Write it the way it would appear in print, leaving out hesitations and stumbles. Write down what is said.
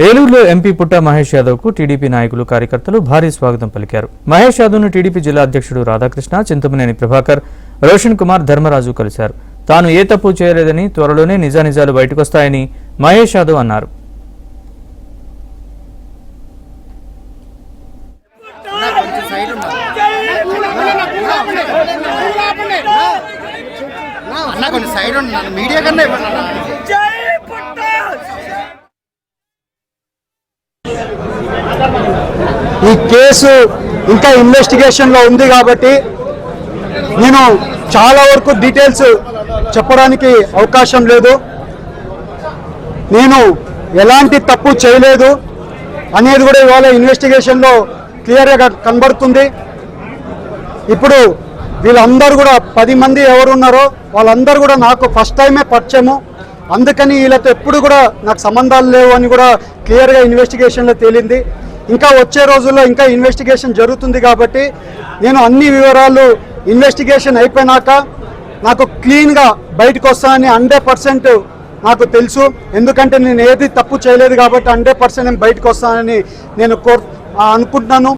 ఏలూరులో ఎంపీ పుట్ట మహేష్ యాదవ్కు టీడీపీ నాయకులు కార్యకర్తలు భారీ స్వాగతం పలికారు. మహేష్ యాదవ్ను టీడీపీ జిల్లా అధ్యక్షుడు రాధాకృష్ణ, చింతమనేని ప్రభాకర్, రోషన్ కుమార్, ధర్మరాజు కలిశారు. తాను ఏ తప్పు చేయలేదని, త్వరలోనే నిజానిజాలు బయటకొస్తాయని మహేష్ యాదవ్ అన్నారు. ఈ కేసు ఇంకా ఇన్వెస్టిగేషన్లో ఉంది కాబట్టి నేను చాలా వరకు డీటెయిల్స్ చెప్పడానికి అవకాశం లేదు. నేను ఎలాంటి తప్పు చేయలేదు అనేది కూడా ఇవాళ ఇన్వెస్టిగేషన్లో క్లియర్గా కనబడుతుంది. ఇప్పుడు వీళ్ళందరూ కూడా 10 మంది ఎవరున్నారో వాళ్ళందరూ కూడా నాకు ఫస్ట్ టైమే పరిచయము. అందుకని వీళ్ళతో ఎప్పుడు కూడా నాకు సంబంధాలు లేవు అని కూడా క్లియర్గా ఇన్వెస్టిగేషన్లో తేలింది. ఇంకా వచ్చే రోజుల్లో ఇంకా ఇన్వెస్టిగేషన్ జరుగుతుంది కాబట్టి నేను అన్ని వివరాలు ఇన్వెస్టిగేషన్ అయిపోయినాక నాకు క్లీన్గా బయటకు వస్తానని 100% నాకు తెలుసు. ఎందుకంటే నేను ఏది తప్పు చేయలేదు కాబట్టి 100% నేను బయటకు వస్తానని నేను అనుకుంటున్నాను.